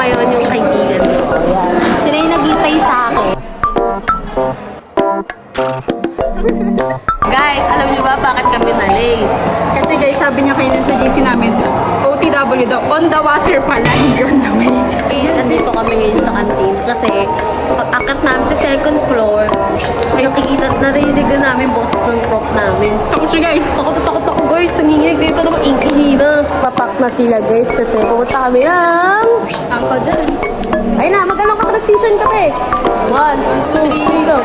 ngayon yung kaibigan ko. Ayan. Sila yung naghintay sa akin. Guys, alam niyo ba bakit kami na-late? Kasi guys, sabi niya kayo sa JC namin, OTW daw, on the water pala, hindi on the way. Guys, andito kami ngayon sa canteen kasi pag-akat namin sa second floor, ay nakikita at narinig na namin boses ng prof namin. Takot siya guys. Takot ako guys, nanginginig dito naman, ingihina. Papak na sila guys kasi pumunta kami ng Uncle John's. ay na, mag-along ka-transition kami. 1, 2, 3, go.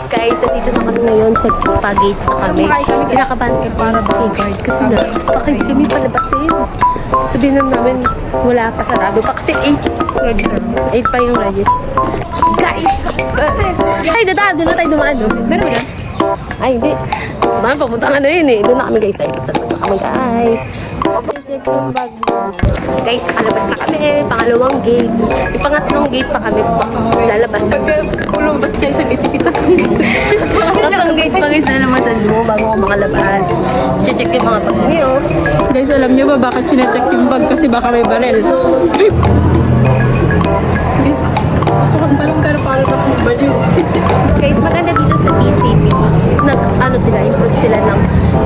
Guys, dito na kami ngayon sa pag-gate na kami. Kinakabahan kami para guard kasi na, baka hindi kami palabasin. Sabihin namin, wala pa sarado pa kasi 8 register. 8 pa yung register. Guys, success! Ay, doon na tayo dumaan. No? Meron ba? Ay, hindi. Doon papunta ka na yun eh. Doon na kami guys. Ay, basta kami guys. Check yung bag mo. Guys, nakalabas na kami. Pangalawang gate. Yung pangatlong gate pa kami. Lalabas na. Pagka ulumabas kayo sa BCP, tatlong gate pa guys nalamasan mo bago ako makalabas. Check yung mga bag niyo. Guys, alam niyo ba bakit sinecheck yung bag? Kasi baka may barel. Guys, sukat pa lang pero parang ako baliw. Guys, maganda dito sa BCP. Ano sila, improve sila ng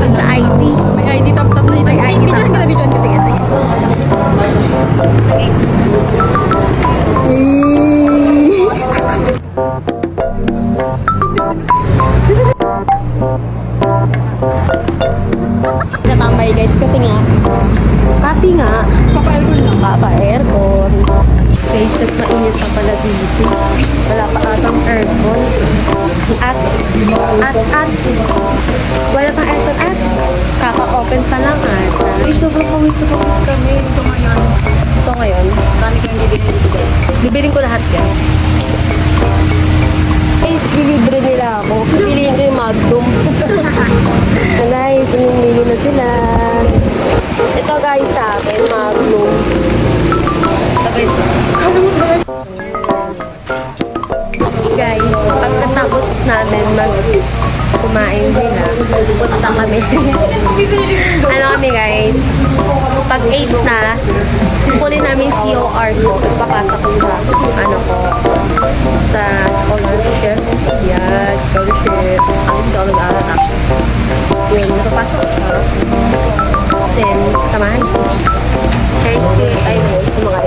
sa ID. May ID tap-tap na ito. May ID Bidyan tap-tap. kita, bidyan. Sige, sige. Okay. Natambay guys kasi nga Papa-aircon lang. papa-aircon. Guys, mas mainit pa pala dito. Wala pa atang aircon. At. Wala pang aircon at. Kaka-open pa lang at. Ay, sobrang pawis na pawis kami. So ngayon, marami kayong bibili dito guys. Bibiling ko lahat yan. Guys, bilibre nila ako. Piliin ko yung Magnum. Na guys, umimili na sila. Ito guys sa akin, Magnum. Ito guys. Guys, pagkatapos namin kumain nila, punta kami. Ano kami guys, pag 8 na, kunin namin COR ko, tapos papasok ko sa, sa scholarship. Yes, scholarship. Ang ito, nag-aaral ako. Yun, napapasok ko sa, then, samahan ko. Guys, sa mga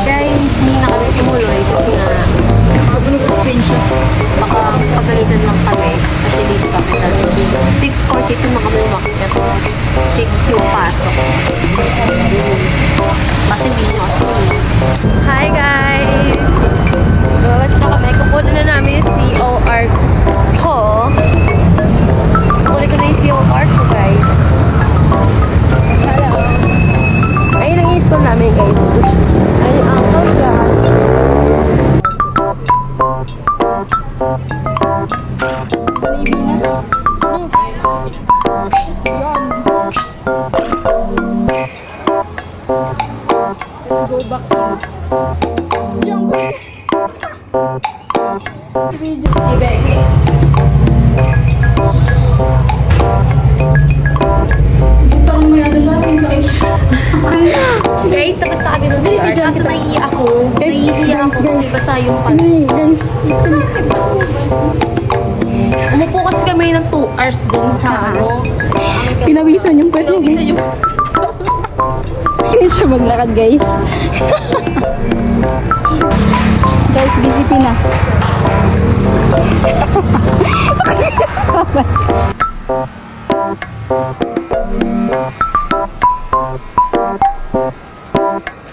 kaya hindi na kami tumuloy kasi nga baka pagalitan lang kami kasi dito kami talaga 6:42 na kami umakyat 6 yung pasok kasi hindi nyo kasi hi guys, lumabas na kami, kukunin na namin yung COR ko. Kukunin ko na yung COR ko guys. Hello. Ayun ang i-school namin guys. Ay, Uncle John. Baby na. Let's go back in. Jump! Video. Gusto kong mayroon siya. Ang sakit siya. Guys, tapos na kami ng Dili, CR. video Kaso kita. naiiyak ako. Guys, Naiiyak ako guys, kasi basta yung pants. Guys. Umupo kasi kami ng 2 hours din sa ano. Pinawisan yung pwede. Pinawisan yung... Hindi siya maglakad guys. Guys, BCP na.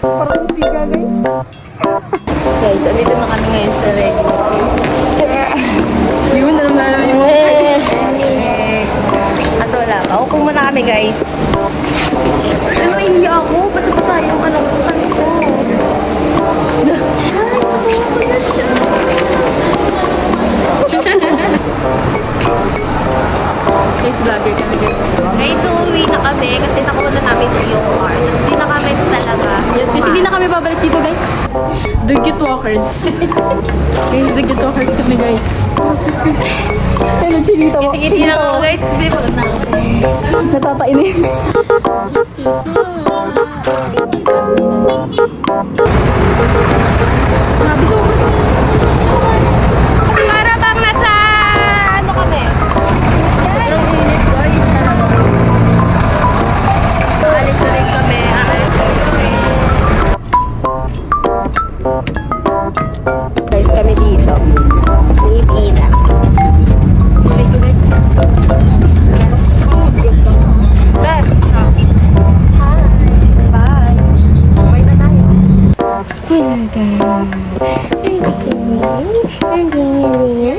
Parang siga guys. Guys, andito na kami ngayon sa registry. Yun, alam na yung Kaso wala pa. Upo muna kami guys. Ano, naiiyak ako. Basta-basa yung pants ko. Ay, na siya. guys, vlogger kami guys. Guys, so uwi na kami kasi nakuha na namin sa COR. Tapos hindi na kami talaga. Yes, guys, hindi na kami babalik dito guys. The Git Walkers. Guys, the Git Walkers kami guys. Ano, chinita mo? Hindi na ako guys. Hindi po na. Natatainin. Grabe, sobrang. Para bang nasa ano kami? Sobrang init guys talaga. Aalis na rin kami. Guys, kami dito. Pilipina. Wait ko, guys. Beth. Hi. Bye. Bye na tayo. Anjing.